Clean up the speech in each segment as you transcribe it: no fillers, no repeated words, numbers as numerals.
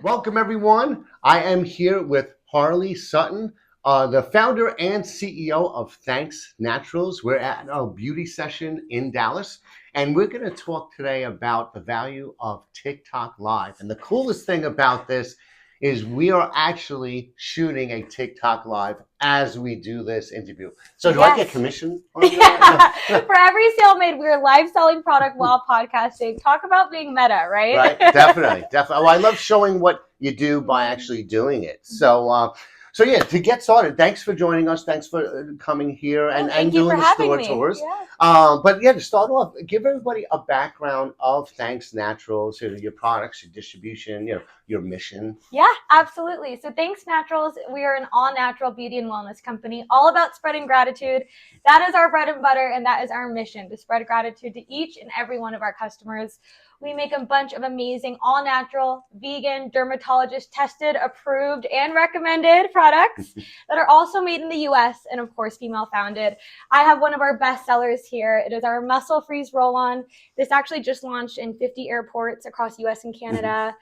Welcome, everyone. I am here with Harley Sutton, the founder and CEO of Thanks Naturals. We're at a beauty session in Dallas, and we're going to talk today about the value of TikTok Live. And the coolest thing about this is we are actually shooting a TikTok Live as we do this interview. So do I get commission on that? Yeah. For every sale made, we're live selling product while podcasting. Talk about being meta, right? Right, definitely. Well, I love showing what you do by actually doing it. So yeah, to get started, thanks for joining us. Thanks for coming here and doing the store tours. Yeah. But yeah, to start off, give everybody a background of Thanks Naturals, your products, your distribution, your mission. Yeah, absolutely. So Thanks Naturals, we are an all-natural beauty and wellness company, all about spreading gratitude. That is our bread and butter, and that is our mission, to spread gratitude to each and every one of our customers. We make a bunch of amazing all-natural, vegan, dermatologist-tested, approved, and recommended products that are also made in the U.S. and, of course, female-founded. I have one of our best sellers here. It is our Muscle Freeze Roll-On. This actually just launched in 50 airports across U.S. and Canada.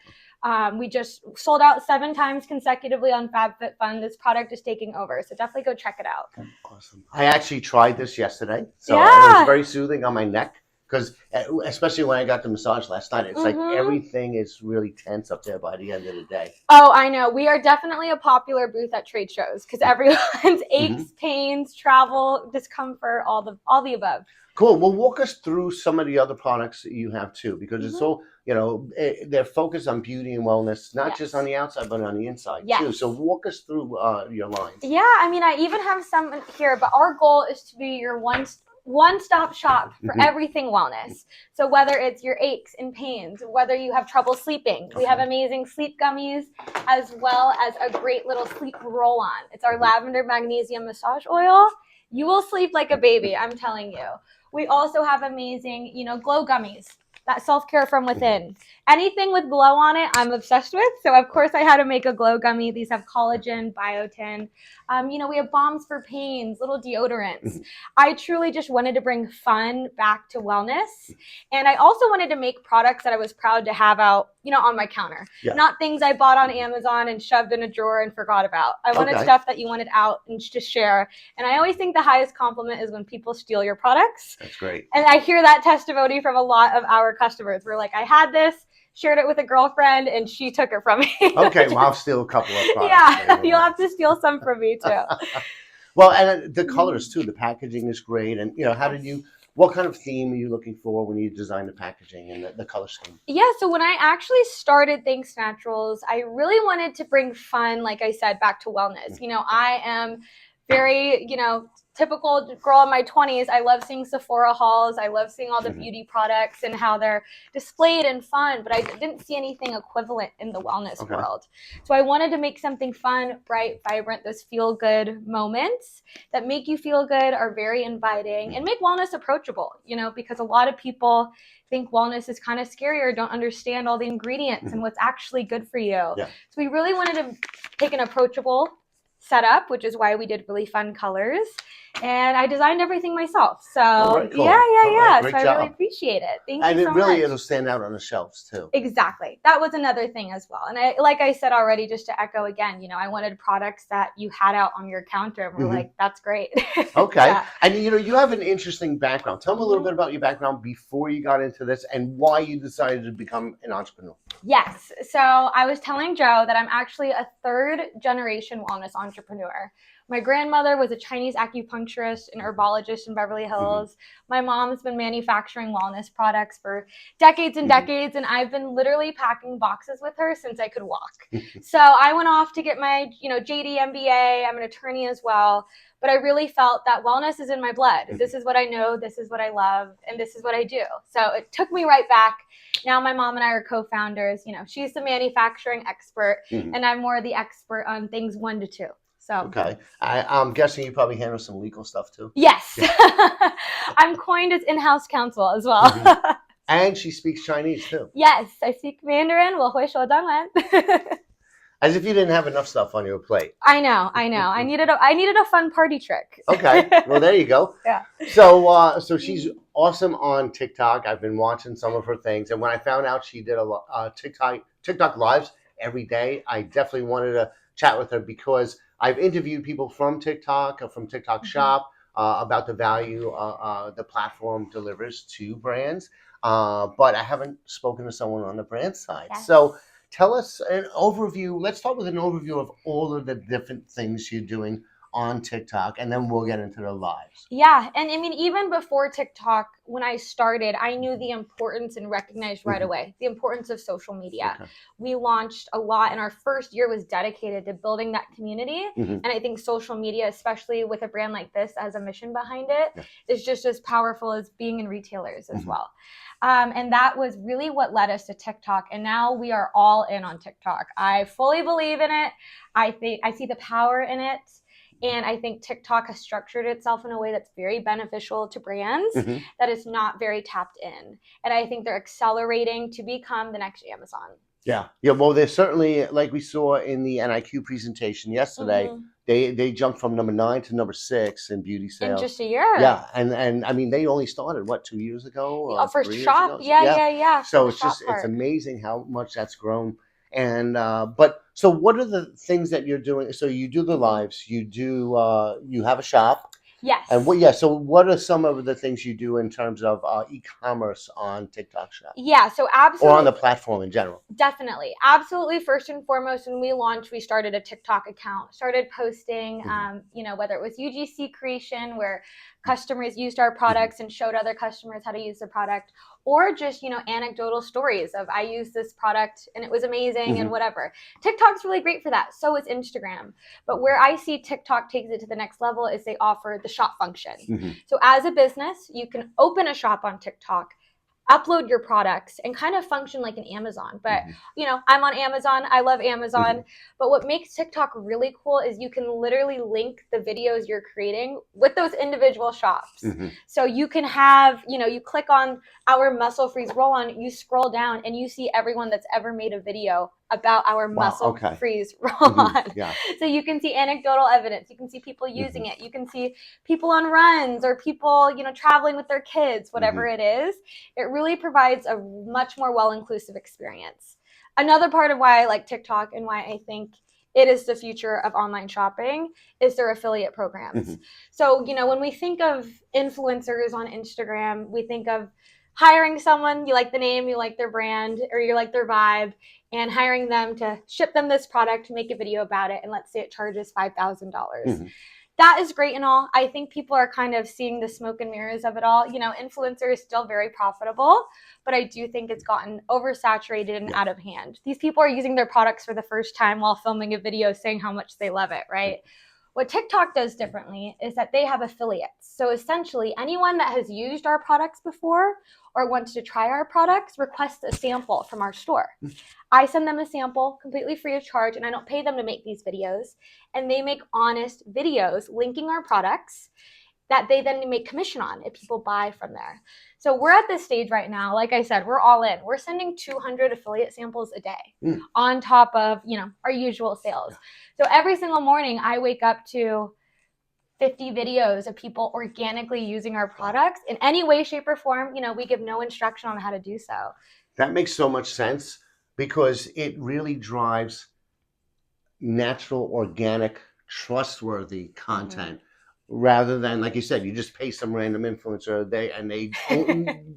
We just sold out 7 times consecutively on FabFitFun. This product is taking over, so definitely go check it out. Awesome. I actually tried this yesterday, so it was very soothing on my neck. Because especially when I got the massage last night, it's like everything is really tense up there by the end of the day. Oh, I know. We are definitely a popular booth at trade shows because everyone's aches, pains, travel, discomfort, all the above. Cool. Well, walk us through some of the other products that you have too, because it's all, they're focused on beauty and wellness, not just on the outside, but on the inside too. So walk us through your lines. Yeah, I mean, I even have some here, but our goal is to be your one-stop shop for everything wellness. So whether it's your aches and pains, whether you have trouble sleeping, we have amazing sleep gummies, as well as a great little sleep roll-on. It's our lavender magnesium massage oil. You will sleep like a baby, I'm telling you. We also have amazing, glow gummies. That self-care from within. Anything with glow on it, I'm obsessed with. So, of course, I had to make a glow gummy. These have collagen, biotin. We have balms for pains, little deodorants. I truly just wanted to bring fun back to wellness. And I also wanted to make products that I was proud to have out, on my counter. Yeah. Not things I bought on Amazon and shoved in a drawer and forgot about. I wanted stuff that you wanted out and to share. And I always think the highest compliment is when people steal your products. That's great. And I hear that testimony from a lot of our customers. We're like, I had this, shared it with a girlfriend, and she took it from me. Okay, well, I'll steal a couple of products. Yeah, you'll have to steal some from me too. Well, and the colors too. The packaging is great. And, what kind of theme are you looking for when you design the packaging and the color scheme? Yeah, so when I actually started Thanks Naturals, I really wanted to bring fun, like I said, back to wellness. I am very, typical girl in my 20s. I love seeing Sephora hauls. I love seeing all the beauty products and how they're displayed and fun, but I didn't see anything equivalent in the wellness world. So I wanted to make something fun, bright, vibrant, those feel-good moments that make you feel good, are very inviting, and make wellness approachable, because a lot of people think wellness is kind of scary or don't understand all the ingredients and what's actually good for you. Yeah. So we really wanted to take an approachable setup, which is why we did really fun colors. And I designed everything myself. So cool. Yeah. Right, so I really appreciate it. Thank you so much. It'll stand out on the shelves too. Exactly. That was another thing as well. And like I said already, just to echo again, I wanted products that you had out on your counter. And we're like, that's great. Okay. Yeah. And you have an interesting background. Tell me a little bit about your background before you got into this and why you decided to become an entrepreneur. Yes. So I was telling Joe that I'm actually a 3rd generation wellness entrepreneur. My grandmother was a Chinese acupuncturist and herbologist in Beverly Hills. My mom's been manufacturing wellness products for decades and decades, and I've been literally packing boxes with her since I could walk. So I went off to get my, JD MBA. I'm an attorney as well, but I really felt that wellness is in my blood. This is what I know, this is what I love, and this is what I do. So it took me right back. Now my mom and I are co-founders. She's the manufacturing expert, and I'm more the expert on things 1 to 2. So. Okay. I'm guessing you probably handle some legal stuff too? Yes. I'm coined as in-house counsel as well. And she speaks Chinese too? Yes. I speak Mandarin. 我会说中文. As if you didn't have enough stuff on your plate. I know. I needed a fun party trick. Okay. Well, there you go. Yeah. So she's awesome on TikTok. I've been watching some of her things. And when I found out she did a TikTok Lives, every day. I definitely wanted to chat with her because I've interviewed people from TikTok, from TikTok Shop, about the value the platform delivers to brands. But I haven't spoken to someone on the brand side. Yes. So tell us an overview. Let's start with an overview of all of the different things you're doing on TikTok, and then we'll get into the lives. Yeah. And I mean, even before TikTok, when I started, I knew the importance and recognized right away the importance of social media. Okay. We launched a lot, and our first year was dedicated to building that community. Mhm. And I think social media, especially with a brand like this as a mission behind it, Yeah. is just as powerful as being in retailers as Mhm. well. And that was really what led us to TikTok. And now we are all in on TikTok. I fully believe in it. I think I see the power in it. And I think TikTok has structured itself in a way that's very beneficial to brands, Mhm. that is not very tapped in. And I think they're accelerating to become the next Amazon. Yeah. Yeah. Well, there's certainly, like we saw in the NIQ presentation yesterday, Mhm. they jumped from number 9 to number 6 in beauty In sales. just a year. Yeah, and I mean they only started what 2 years ago, Oh, for 3 years shop. ago. Yeah. For So the it's shop just it's part. amazing how much that's grown. And but so what are the things that you're doing? So you do the lives, you have a shop, Yes. and so what are some of the things you do in terms of e-commerce on TikTok Shop Yeah. So or absolutely. on the platform in general? Definitely. Absolutely. First and foremost, when we launched, we started a TikTok account, started posting, whether it was UGC creation, where customers used our products and showed other customers how to use the product, or just, anecdotal stories of I used this product and it was amazing and whatever. TikTok's really great for that. So is Instagram. But where I see TikTok takes it to the next level is they offer the shop function. So as a business, you can open a shop on TikTok, upload your products, and kind of function like an Amazon. But I'm on Amazon. I love Amazon. But what makes TikTok really cool is you can literally link the videos you're creating with those individual shops. So you can have, you click on our muscle freeze roll on, you scroll down and you see everyone that's ever made a video about our muscle freeze roll on. Yeah. So you can see anecdotal evidence. You can see people using it. You can see people on runs or people, traveling with their kids, whatever it is. It really provides a much more well-inclusive experience. Another part of why I like TikTok and why I think it is the future of online shopping is their affiliate programs. So, when we think of influencers on Instagram, we think of hiring someone, you like the name, you like their brand, or you like their vibe, and hiring them to ship them this product, make a video about it, and let's say it charges $5,000. That is great and all. I think people are kind of seeing the smoke and mirrors of it all. Influencer is still very profitable, but I do think it's gotten oversaturated and out of hand. These people are using their products for the first time while filming a video saying how much they love it, right? What TikTok does differently is that they have affiliates. So essentially, anyone that has used our products before or wants to try our products requests a sample from our store. I send them a sample completely free of charge, and I don't pay them to make these videos. And they make honest videos linking our products that they then make commission on if people buy from there. So we're at this stage right now. Like I said, we're all in. We're sending 200 affiliate samples a day on top of, our usual sales. So every single morning I wake up to 50 videos of people organically using our products in any way, shape, or form. We give no instruction on how to do so. That makes so much sense because it really drives natural, organic, trustworthy content rather than, like you said, you just pay some random influencer and they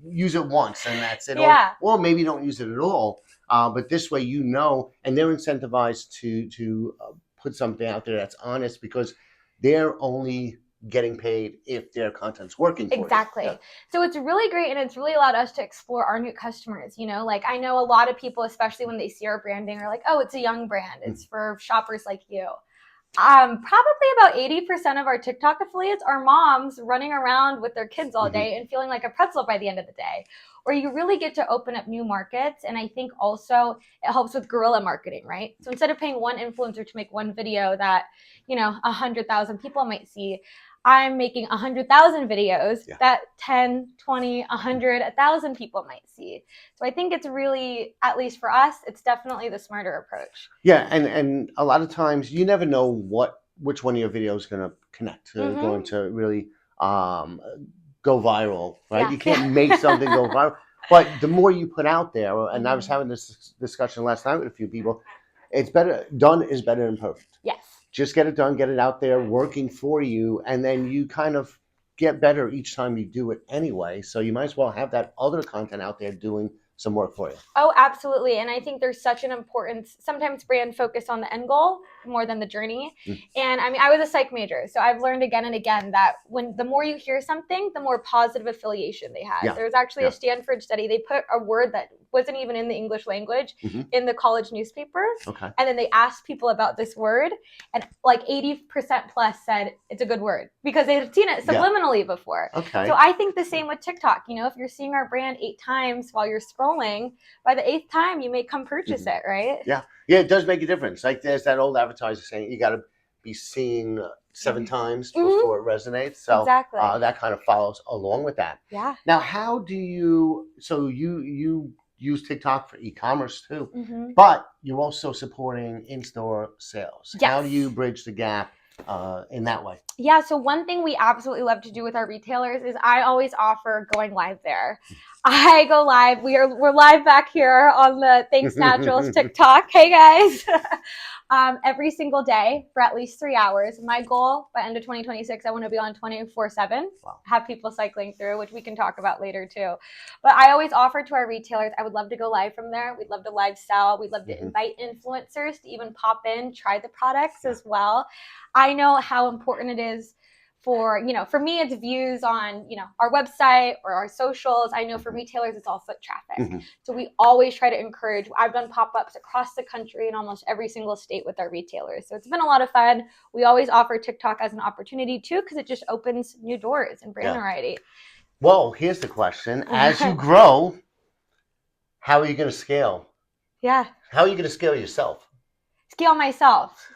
use it once and that's it. Or maybe don't use it at all. But this way, and they're incentivized to put something out there that's honest because they're only getting paid if their content's working for exactly. you. Yeah. So it's really great, and it's really allowed us to explore our new customers. Like I know a lot of people, especially when they see our branding, are like, oh, it's a young brand. It's for shoppers like you. Probably about 80% of our TikTok affiliates are moms running around with their kids all day and feeling like a pretzel by the end of the day. Or you really get to open up new markets. And I think also it helps with guerrilla marketing, right? So instead of paying one influencer to make one video that, 100,000 people might see, I'm making 100,000 videos that 10, 20, 100, 1,000 people might see. So I think it's really, at least for us, it's definitely the smarter approach. Yeah, and a lot of times you never know which one of your videos is going to connect, going to really go viral, right? Yeah. You can't make something go viral, but the more you put out there, and I was having this discussion last night with a few people, It's better done is better than perfect. Yes. Just get it done, get it out there working for you, and then you kind of get better each time you do it anyway. So you might as well have that other content out there doing some work for you. Oh, absolutely. And I think there's such an importance. Sometimes brand focus on the end goal more than the journey. And I mean, I was a psych major, so I've learned again and again that when the more you hear something, the more positive affiliation they had. Yeah. There was actually a Stanford study. They put a word that wasn't even in the English language in the college newspaper. Okay. And then they asked people about this word, and like 80% plus said it's a good word because they had seen it subliminally before. Okay. So I think the same with TikTok. You know, if you're seeing our brand 8 times while you're scrolling, by the 8th time you may come purchase it, right? Yeah, it does make a difference. Like there's that old advertiser saying you got to be seen 7 times before it resonates. So exactly. That kind of follows along with that. Yeah. Now, how do you? So you use TikTok for e-commerce too, Mm-hmm. but you're also supporting in-store sales. Yes. How do you bridge the gap in that way? Yeah, so one thing we absolutely love to do with our retailers is I always offer going live there. I go live. We're live back here on the Thanks Naturals TikTok. Hey guys. Every single day for at least 3 hours. My goal by end of 2026, I want to be on 24/7. Wow. Have people cycling through, which we can talk about later too. But I always offer to our retailers, I would love to go live from there. We'd love to live sell. We'd love to invite influencers to even pop in, try the products as well. I know how important it is for me, it's views on, our website or our socials. I know for retailers, it's all foot traffic. So we always try to encourage. I've done pop-ups across the country in almost every single state with our retailers. So it's been a lot of fun. We always offer TikTok as an opportunity too, because it just opens new doors and brand variety. Well, here's the question. As you grow, how are you going to scale? Yeah. How are you going to scale yourself? Scale myself.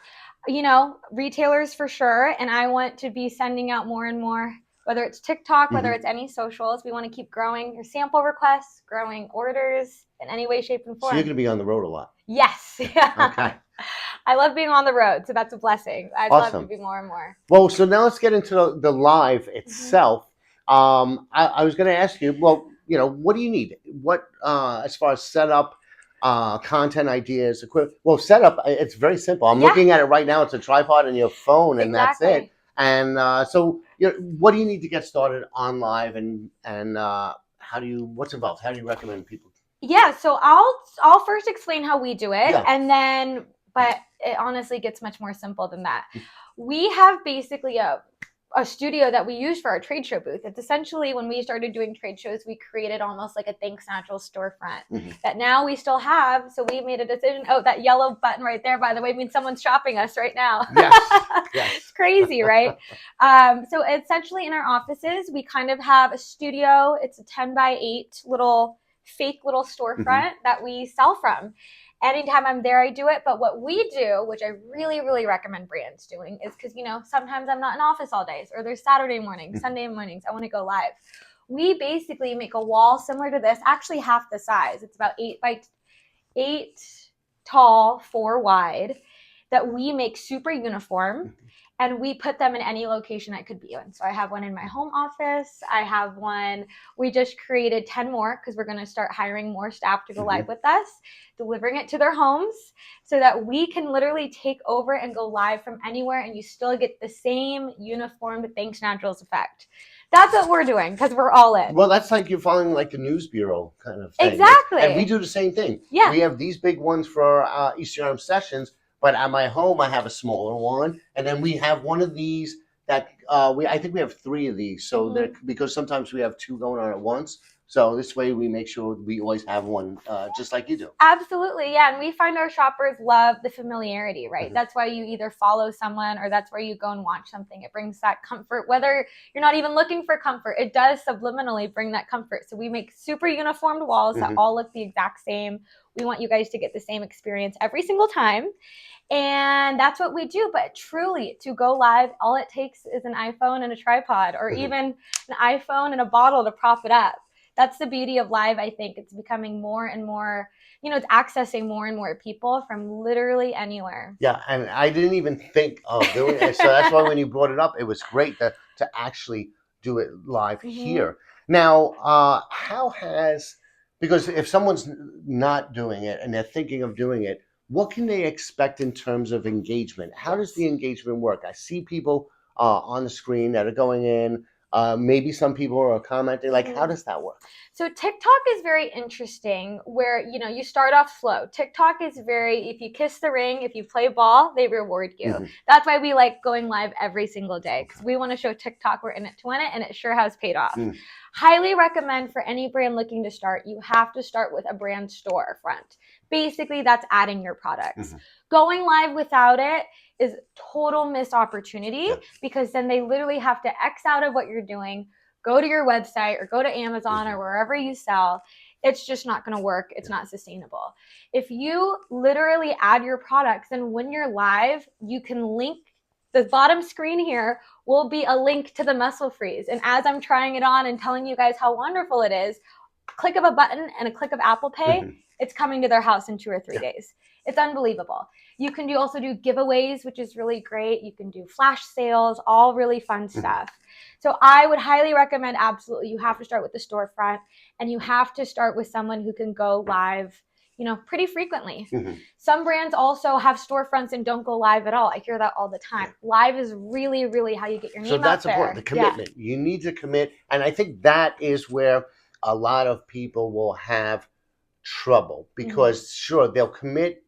Retailers for sure. And I want to be sending out more and more, whether it's TikTok, whether it's any socials. We want to keep growing your sample requests, growing orders in any way, shape, and form. So you're going to be on the road a lot. Yes. Okay. I love being on the road, so that's a blessing. I'd love to be more and more. Well, so now let's get into the live itself. I was going to ask you, well, what do you need? What, as far as setup, content ideas, equipment. Well, setup, it's very simple. I'm looking at it right now. It's a tripod and your phone, and that's it. And so, what do you need to get started on live, and what's involved? How do you recommend people? Yeah, so I'll first explain how we do it, and then, but it honestly gets much more simple than that. We have basically a studio that we use for our trade show booth. It's essentially, when we started doing trade shows, we created almost like a Thanks Naturals storefront that now we still have. So we made a decision. Oh, that yellow button right there, by the way, means someone's shopping us right now. Yes. It's crazy, right? So essentially in our offices, we kind of have a studio. It's a 10x8 fake little storefront that we sell from. Anytime I'm there, I do it. But what we do, which I really, really recommend brands doing, is because, sometimes I'm not in office all days, or there's Saturday mornings, Sunday mornings, I want to go live. We basically make a wall similar to this, actually half the size. It's about 8x8 tall, 4 wide, that we make super uniform. And we put them in any location I could be in. So I have one in my home office. I have one, we just created 10 more because we're going to start hiring more staff to go live with us, delivering it to their homes so that we can literally take over and go live from anywhere, and you still get the same uniformed Thanks Naturals effect. That's what we're doing because we're all in. Well, that's like you're following like the news bureau kind of thing. Exactly. And we do the same thing. Yeah. We have these big ones for our Eastern Arm sessions. But at my home, I have a smaller one, and then we have one of these that I think we have 3 of these. So because sometimes we have 2 going on at once. So this way we make sure we always have one, just like you do. Absolutely, yeah. And we find our shoppers love the familiarity, right? That's why you either follow someone or that's where you go and watch something. It brings that comfort, whether you're not even looking for comfort. It does subliminally bring that comfort. So we make super uniformed walls that all look the exact same. We want you guys to get the same experience every single time. And that's what we do. But truly, to go live, all it takes is an iPhone and a tripod, or even an iPhone and a bottle to prop it up. That's the beauty of live, I think. It's becoming more and more, it's accessing more and more people from literally anywhere. Yeah, and I didn't even think of doing it. So that's why when you brought it up, it was great to actually do it live here. Now, because if someone's not doing it and they're thinking of doing it, what can they expect in terms of engagement? How does the engagement work? I see people on the screen that are going in. Maybe some people are commenting. Like, how does that work? So TikTok is very interesting where, you start off slow. TikTok is very, if you kiss the ring, if you play ball, they reward you. Mhm. That's why we like going live every single day, because we want to show TikTok we're in it to win it, and it sure has paid off. Highly recommend for any brand looking to start, you have to start with a brand storefront. Basically, that's adding your products. Going live without it is total missed opportunity, because then they literally have to X out of what you're doing, go to your website or go to Amazon or wherever you sell. It's just not going to work. It's not sustainable. If you literally add your products, then when you're live, you can link. The bottom screen here will be a link to the muscle freeze. And as I'm trying it on and telling you guys how wonderful it is, click of a button and a click of Apple Pay, it's coming to their house in 2 or 3 days. It's unbelievable. You can also do giveaways, which is really great. You can do flash sales, all really fun stuff. So I would highly recommend, absolutely, you have to start with the storefront, and you have to start with someone who can go live, pretty frequently. Some brands also have storefronts and don't go live at all. I hear that all the time. Live is really, really how you get your name out there. So that's important, the commitment. You need to commit. And I think that is where a lot of people will have trouble, because sure, they'll commit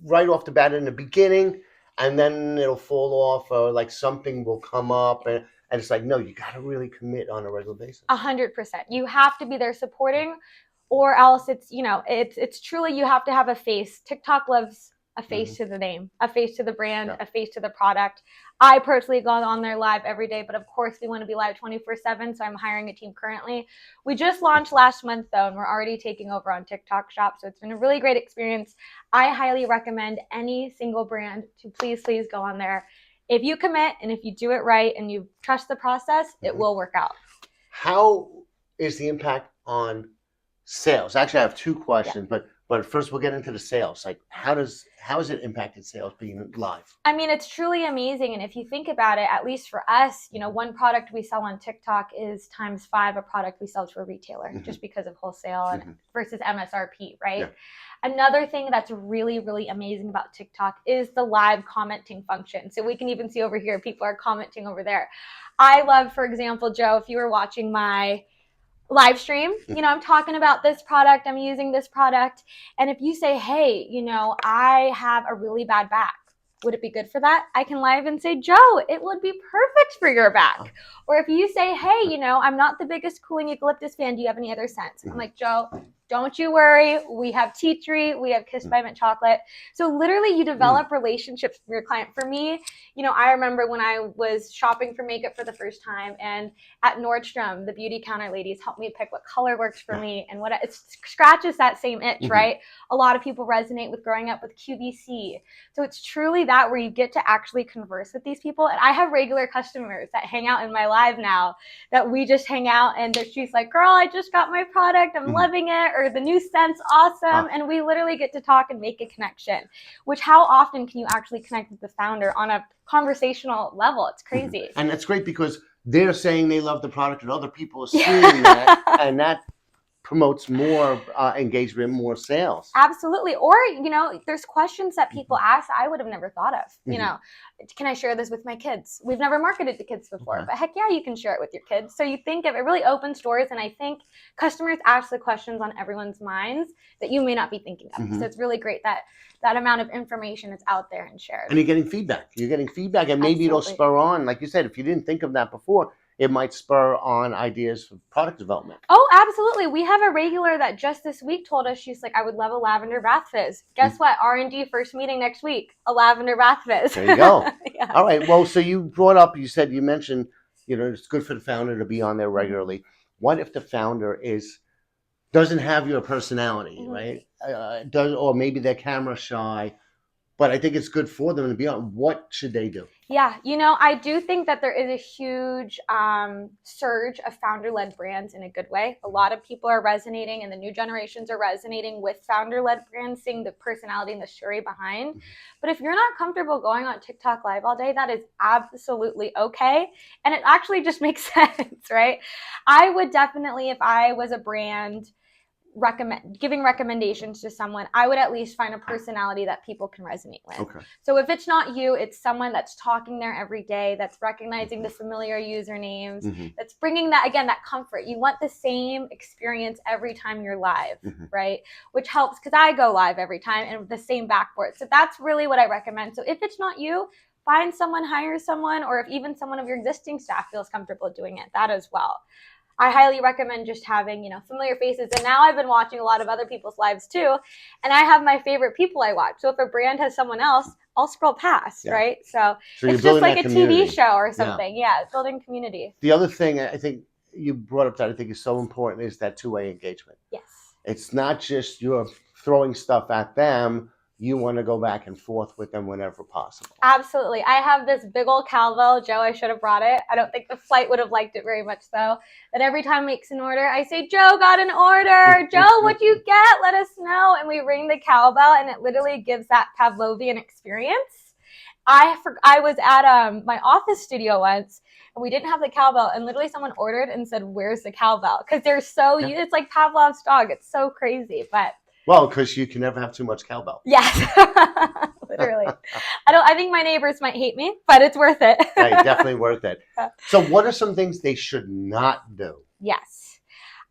right off the bat in the beginning, and then it'll fall off, or like something will come up, and it's like, no, you got to really commit on a regular basis. 100%. You have to be there supporting, or else it's truly, you have to have a face. TikTok loves a face to the name, a face to the brand, a face to the product. I personally go on there live every day, but of course we want to be live 24/7. So I'm hiring a team currently. We just launched last month though, and we're already taking over on TikTok Shop. So it's been a really great experience. I highly recommend any single brand to please go on there. If you commit and if you do it right and you trust the process, it will work out. How is the impact on sales? Actually, I have 2 questions, but first we'll get into the sales. Like, how has it impacted sales being live? I mean, it's truly amazing. And if you think about it, at least for us, one product we sell on TikTok is times 5 a product we sell to a retailer, just because of wholesale and versus MSRP, right? Another thing that's really, really amazing about TikTok is the live commenting function. So we can even see over here, people are commenting over there. I love, for example, Joe, if you were watching my live stream, I'm talking about this product, I'm using this product. And if you say, hey, I have a really bad back, would it be good for that? I can live and say, Joe, it would be perfect for your back. Or if you say, hey, I'm not the biggest cooling eucalyptus fan, do you have any other scents? I'm like, Joe, don't you worry. We have tea tree. We have Kissed by Mint chocolate. So literally you develop relationships with your client. For me, I remember when I was shopping for makeup for the first time, and at Nordstrom, the beauty counter ladies helped me pick what color works for me and what it scratches that same itch, right? A lot of people resonate with growing up with QVC. So it's truly that where you get to actually converse with these people. And I have regular customers that hang out in my live now that we just hang out, and she's like, girl, I just got my product. I'm loving it. Or the new scent's awesome. And we literally get to talk and make a connection, which how often can you actually connect with the founder on a conversational level? It's crazy. And that's great, because they're saying they love the product and other people are seeing that, and that promotes more engagement, more sales. Absolutely. Or, there's questions that people ask I would have never thought of. Can I share this with my kids? We've never marketed to kids before, but heck yeah, you can share it with your kids. So you think of it really opens doors, and I think customers ask the questions on everyone's minds that you may not be thinking of. So it's really great that amount of information is out there and shared. And you're getting feedback. And maybe it'll spur on, like you said, if you didn't think of that before, it might spur on ideas for product development. Oh, absolutely. We have a regular that just this week told us, she's like, I would love a lavender bath fizz. Guess what? R&D first meeting next week, a lavender bath fizz. There you go. All right. Well, so you mentioned, it's good for the founder to be on there regularly. What if the founder doesn't have your personality, right? Or maybe they're camera shy, but I think it's good for them to be on. What should they do? Yeah, I do think that there is a huge surge of founder-led brands in a good way. A lot of people are resonating, and the new generations are resonating with founder-led brands, seeing the personality and the story behind. But if you're not comfortable going on TikTok Live all day, that is absolutely okay. And it actually just makes sense, right? I would definitely, if I was a brand, giving recommendations to someone, I would at least find a personality that people can resonate with. Okay. So if it's not you, it's someone that's talking there every day, that's recognizing the familiar usernames, that's bringing that, again, that comfort. You want the same experience every time you're live, right? Which helps because I go live every time and the same backboard. So that's really what I recommend. So if it's not you, find someone, hire someone, or if even someone of your existing staff feels comfortable doing it, that as well. I highly recommend just having, familiar faces. And now I've been watching a lot of other people's lives too. And I have my favorite people I watch. So if a brand has someone else, I'll scroll past, right? So it's just like a TV show or something. Yeah, building community. The other thing I think you brought up that I think is so important is that two-way engagement. Yes. It's not just you're throwing stuff at them. You want to go back and forth with them whenever possible. Absolutely. I have this big old cowbell. Joe, I should have brought it. I don't think the flight would have liked it very much, though. That every time makes an order, I say, Joe, got an order. Joe, what'd you get? Let us know. And we ring the cowbell, and it literally gives that Pavlovian experience. I was at my office studio once, and we didn't have the cowbell, and literally someone ordered and said, where's the cowbell? Because they're so, it's like Pavlov's dog. It's so crazy, but... Well, because you can never have too much cowbell. Yes, literally. I think my neighbors might hate me, but it's worth it. Right, definitely worth it. So what are some things they should not do? Yes.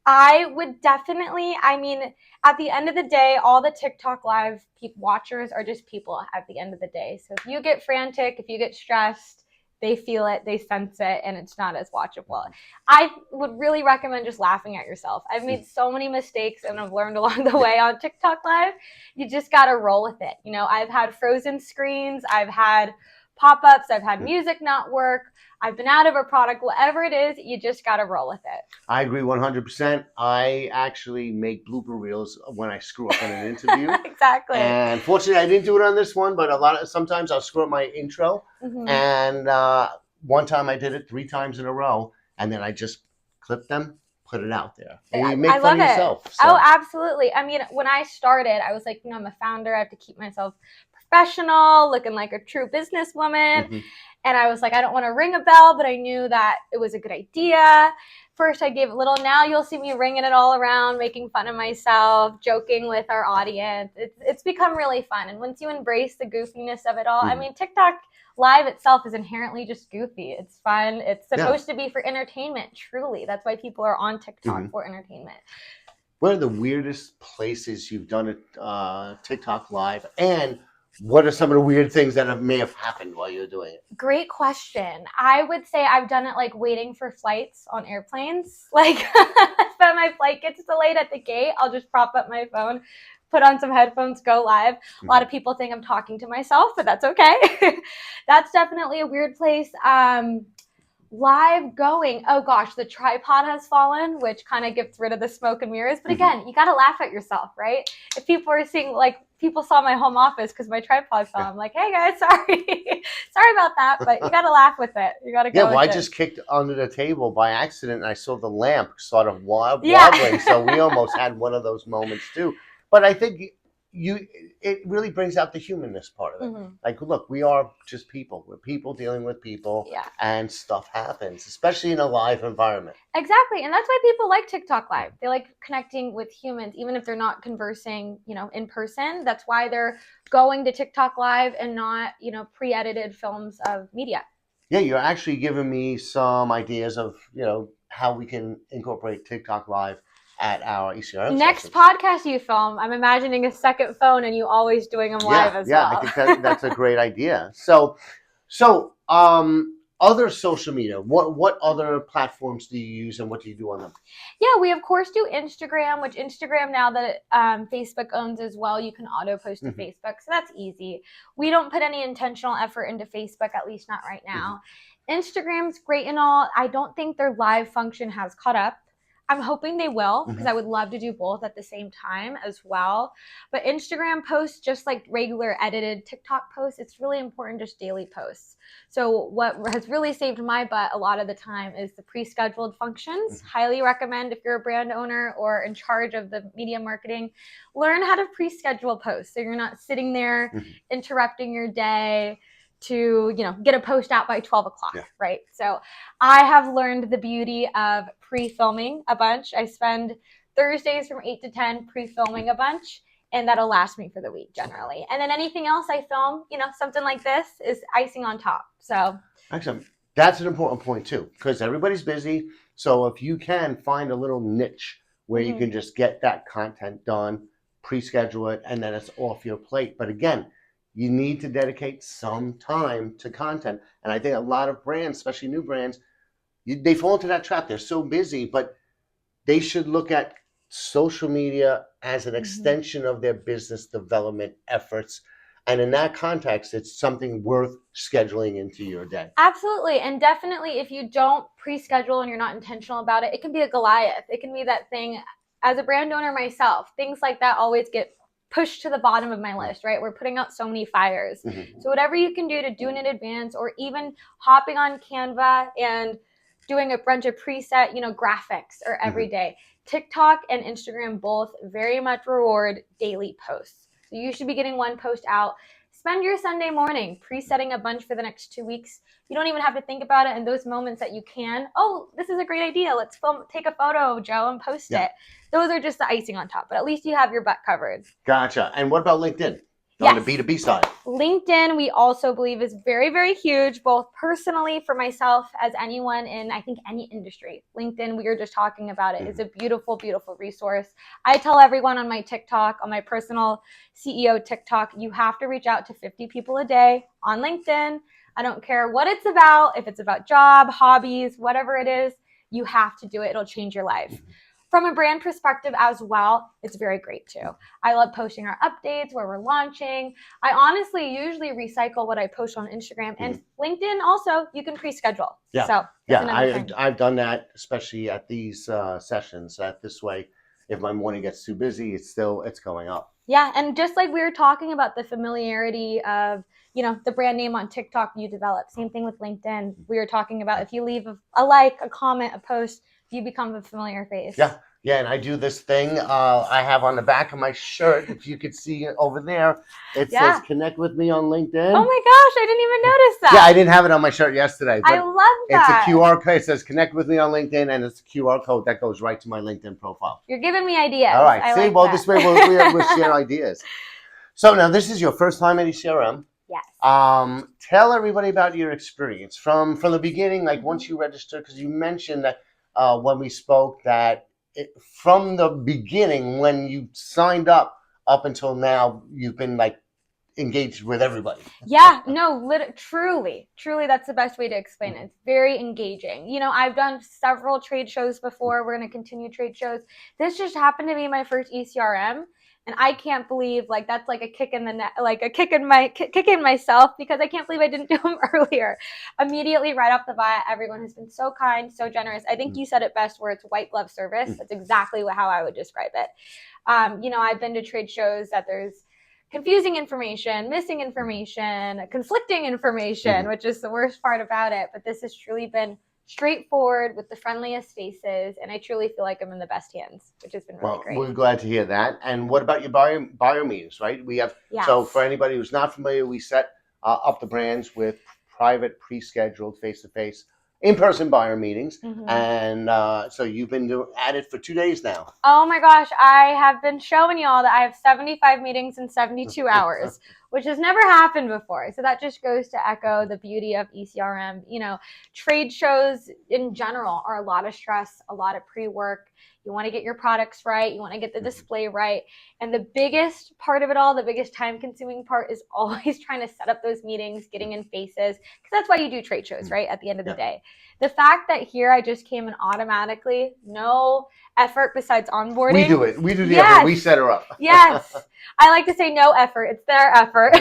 I would definitely, at the end of the day, all the TikTok live watchers are just people at the end of the day. So if you get frantic, if you get stressed, they feel it, they sense it, and it's not as watchable. I would really recommend just laughing at yourself. I've made so many mistakes and I've learned along the way on TikTok Live. You just got to roll with it. I've had frozen screens, I've had pop-ups, I've had music not work, I've been out of a product, whatever it is, you just got to roll with it. I agree 100%. I actually make blooper reels when I screw up in an interview. Exactly. And fortunately, I didn't do it on this one, but sometimes I'll screw up my intro. And one time I did it 3 times in a row, and then I just clip them, put it out there. And you make fun of yourself. So. Oh, absolutely. When I started, I was like, I'm a founder. I have to keep myself professional, looking like a true businesswoman. And I was like, I don't want to ring a bell, but I knew that it was a good idea. First, I gave a little. Now you'll see me ringing it all around, making fun of myself, joking with our audience. It's become really fun. And once you embrace the goofiness of it all, TikTok Live itself is inherently just goofy. It's fun. It's supposed to be for entertainment, truly. That's why people are on TikTok, for entertainment. What are the weirdest places you've done a TikTok Live? And what are some of the weird things that may have happened while you were doing it? Great question. I would say I've done it like waiting for flights on airplanes. Like if my flight gets delayed at the gate, I'll just prop up my phone, put on some headphones, go live. A lot of people think I'm talking to myself, but that's okay. That's definitely a weird place. Live going. Oh gosh, the tripod has fallen, which kind of gets rid of the smoke and mirrors. But again, you got to laugh at yourself, right? If people are seeing, people saw my home office because my tripod fell. I'm like, hey guys, sorry. Sorry about that. But you got to laugh with it. You got to go with it. I just kicked under the table by accident and I saw the lamp sort of wobbling. So we almost had one of those moments too. But I think it really brings out the humanness part of it. Like, look, we are just people. We're people dealing with people, and stuff happens, especially in a live environment. Exactly, and that's why people like TikTok Live. They like connecting with humans, even if they're not conversing, in person. That's why they're going to TikTok Live and not, pre-edited films of media. Yeah, you're actually giving me some ideas of, how we can incorporate TikTok Live at our ECRM next sessions. Podcast you film, I'm imagining a second phone and you always doing them live as well. Yeah, I think that's a great idea. So, other social media, what other platforms do you use and what do you do on them? Yeah, we of course do Instagram, which Instagram now that Facebook owns as well, you can auto post to Facebook, so that's easy. We don't put any intentional effort into Facebook, at least not right now. Instagram's great and all. I don't think their live function has caught up. I'm hoping they will, because I would love to do both at the same time as well. But Instagram posts, just like regular edited TikTok posts, it's really important, just daily posts. So what has really saved my butt a lot of the time is the pre-scheduled functions. Highly recommend if you're a brand owner or in charge of the media marketing, learn how to pre-schedule posts. So you're not sitting there interrupting your day to, get a post out by 12 o'clock, right? So I have learned the beauty of pre-filming a bunch. I spend Thursdays from 8 to 10, pre-filming a bunch. And that'll last me for the week generally. And then anything else I film, something like this is icing on top. So Actually, that's an important point too, because everybody's busy. So if you can find a little niche where you can just get that content done, pre-schedule it, and then it's off your plate. But again, you need to dedicate some time to content. And I think a lot of brands, especially new brands, they fall into that trap. They're so busy, but they should look at social media as an extension of their business development efforts. And in that context, it's something worth scheduling into your day. Absolutely. And definitely, if you don't pre-schedule and you're not intentional about it, it can be a Goliath. It can be that thing. As a brand owner myself, things like that always get pushed to the bottom of my list, right? We're putting out so many fires. So whatever you can do to do it in advance, or even hopping on Canva and doing a bunch of preset, graphics or every day. TikTok and Instagram both very much reward daily posts. So you should be getting one post out. Spend your Sunday morning presetting a bunch for the next 2 weeks. You don't even have to think about it in those moments that you can. Oh, this is a great idea. Let's take a photo, Joe, and post it. Those are just the icing on top, but at least you have your butt covered. Gotcha. And what about LinkedIn? On the B2B side. LinkedIn, we also believe is very, very huge, both personally for myself as anyone in, I think, any industry. LinkedIn, we were just talking about it, is a beautiful, beautiful resource. I tell everyone on my TikTok, on my personal CEO TikTok, you have to reach out to 50 people a day on LinkedIn. I don't care what it's about, if it's about job, hobbies, whatever it is, you have to do it. It'll change your life. From a brand perspective as well, it's very great too. I love posting our updates, where we're launching. I honestly usually recycle what I post on Instagram, and LinkedIn also, you can pre-schedule. So I've done that, especially at these sessions. That this way, if my morning gets too busy, it's going up. Yeah, and just like we were talking about the familiarity of, the brand name on TikTok you develop. Same thing with LinkedIn. We were talking about if you leave a like, a comment, a post, you become a familiar face. Yeah, and I do this thing I have on the back of my shirt. If you could see it over there, it says connect with me on LinkedIn. Oh my gosh, I didn't even notice that. Yeah, I didn't have it on my shirt yesterday. But I love that. It's a QR code. It says connect with me on LinkedIn, and it's a QR code that goes right to my LinkedIn profile. You're giving me ideas. All right. This way we'll share ideas. So now this is your first time at ECRM. Yes. Tell everybody about your experience from the beginning, like once you registered, because you mentioned that when we spoke that from the beginning, when you signed up until now, you've been like engaged with everybody. Yeah, no, truly, that's the best way to explain it. It's very engaging. I've done several trade shows before. We're going to continue trade shows. This just happened to be my first ECRM. And I can't believe that's like a kick in myself, because I can't believe I didn't do them earlier. Immediately right off the bat, everyone has been so kind, so generous. I think you said it best, where it's white glove service. That's exactly how I would describe it. I've been to trade shows that there's confusing information, missing information, conflicting information, which is the worst part about it. But this has truly been straightforward with the friendliest faces, and I truly feel like I'm in the best hands, which has been really great. We're glad to hear that. And what about your buyer meetings, right? We have so for anybody who's not familiar, we set up the brands with private, pre-scheduled, face-to-face, in-person buyer meetings, and so you've been at it for 2 days now. Oh my gosh, I have been showing y'all that I have 75 meetings in 72 hours, which has never happened before. So that just goes to echo the beauty of ECRM. Trade shows in general are a lot of stress, a lot of pre-work. You want to get your products right. You want to get the display right. And the biggest part of it all, the biggest time-consuming part, is always trying to set up those meetings, getting in faces, because that's why you do trade shows, right, at the end of the day. The fact that here I just came in automatically, no effort besides onboarding. We do it. We do the effort. We set her up. Yes. I like to say no effort. It's their effort,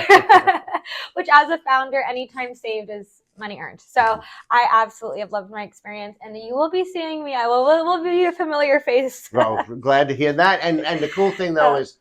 which as a founder, any time saved is money earned. So I absolutely have loved my experience, and you will be seeing me. I will be a familiar face. Well, glad to hear that. And the cool thing though is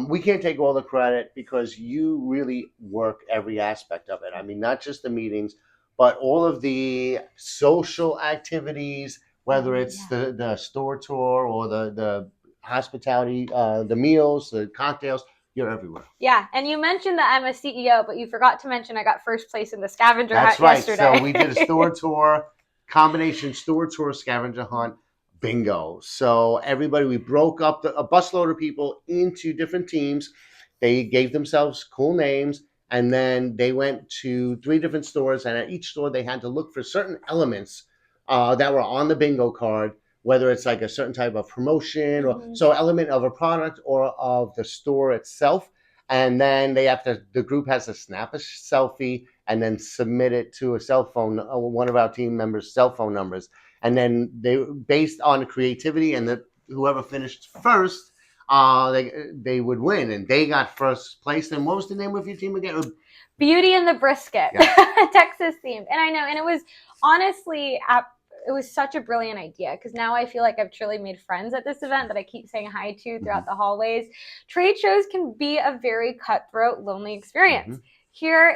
we can't take all the credit, because you really work every aspect of it. I mean, not just the meetings, but all of the social activities, whether it's the store tour or the hospitality, the meals, the cocktails. You're everywhere. Yeah, and you mentioned that I'm a CEO, but you forgot to mention I got first place in the scavenger hunt yesterday. So we did a store tour, combination store tour scavenger hunt, bingo. So everybody, we broke up a busload of people into different teams. They gave themselves cool names, and then they went to 3 different stores, and at each store they had to look for certain elements that were on the bingo card, whether it's like a certain type of promotion or so element of a product or of the store itself. And then the group has to snap a selfie and then submit it to a cell phone, one of our team members' cell phone numbers. And then based on creativity and whoever finished first, they would win, and they got first place. And what was the name of your team again? Beauty and the Brisket, yeah. Texas themed. And I know, and it was honestly, it was such a brilliant idea, because now I feel like I've truly made friends at this event that I keep saying hi to throughout the hallways. Trade shows can be a very cutthroat, lonely experience. Here,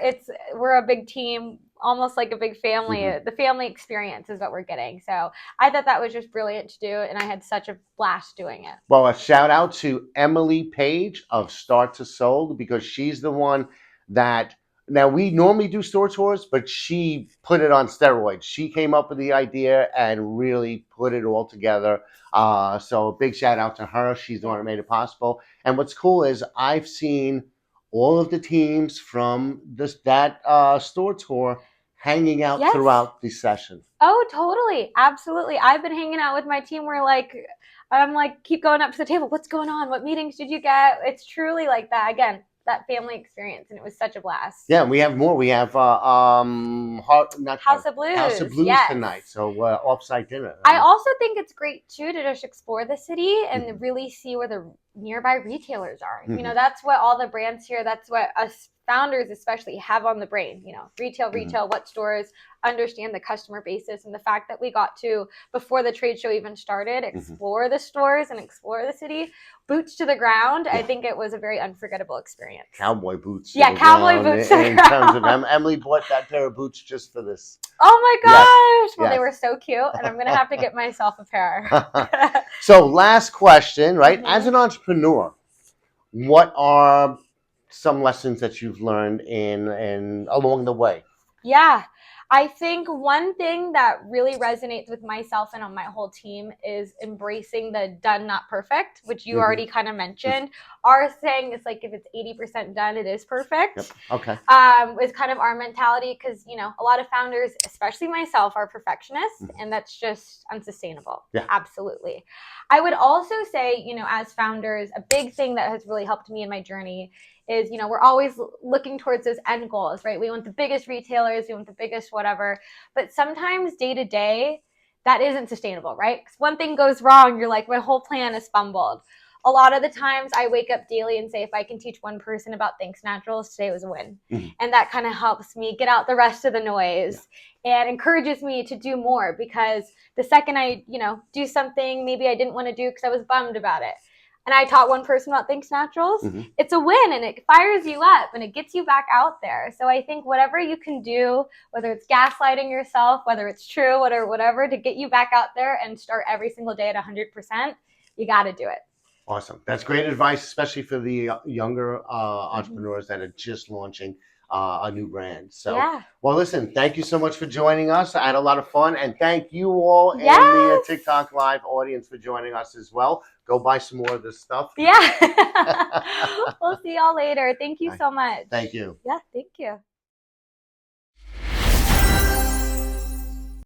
we're a big team, almost like a big family. The family experience is what we're getting. So I thought that was just brilliant to do, and I had such a blast doing it. Well, a shout out to Emily Page of Start to Sold, because she's the one that, now we normally do store tours, but she put it on steroids. She came up with the idea and really put it all together. So big shout out to her. She's the one that made it possible. And what's cool is I've seen all of the teams from that store tour hanging out throughout the session. Oh, totally. Absolutely. I've been hanging out with my team where I'm like, keep going up to the table. What's going on? What meetings did you get? It's truly like that. Again, that family experience, and it was such a blast. Yeah, we have more. We have House of Blues. House of Blues tonight. So offsite dinner. I also think it's great too to just explore the city and really see where the nearby retailers are. You know, that's what all the brands here, that's what us founders especially have on the brain. You know, retail, what stores, understand the customer basis, and the fact that we got to, before the trade show even started, explore the stores and explore the city, boots to the ground. I think it was a very unforgettable experience. Cowboy boots. Yeah, cowboy boots. In terms of Emily bought that pair of boots just for this. Oh my gosh! Well, they were so cute, and I'm gonna have to get myself a pair. So, last question, right? As an entrepreneur, what are some lessons that you've learned in along the way? Yeah. I think one thing that really resonates with myself and on my whole team is embracing the done, not perfect, which you already kind of mentioned. Our saying is like, if it's 80% done, it is perfect. Yep. Okay. Is kind of our mentality, because, you know, a lot of founders, especially myself, are perfectionists, and that's just unsustainable. Yeah. Absolutely. I would also say, you know, as founders, a big thing that has really helped me in my journey is, you know, we're always looking towards those end goals, right? We want the biggest retailers, we want the biggest whatever, but sometimes day to day, that isn't sustainable, right? Because one thing goes wrong, you're like, my whole plan is fumbled. A lot of the times I wake up daily and say, if I can teach one person about Thanks Naturals, today was a win. And that kind of helps me get out the rest of the noise and encourages me to do more, because the second I, you know, do something maybe I didn't want to do because I was bummed about it, and I taught one person about Thanks Naturals, it's a win, and it fires you up and it gets you back out there. So I think whatever you can do, whether it's gaslighting yourself, whether it's true, whatever, to get you back out there and start every single day at 100%, you got to do it. Awesome. That's great advice, especially for the younger entrepreneurs that are just launching a new brand. So, well, listen, thank you so much for joining us. I had a lot of fun, and thank you all in the TikTok Live audience for joining us as well. Go buy some more of this stuff. Yeah. We'll see y'all later. Thank you so much. Thank you. Yeah, thank you.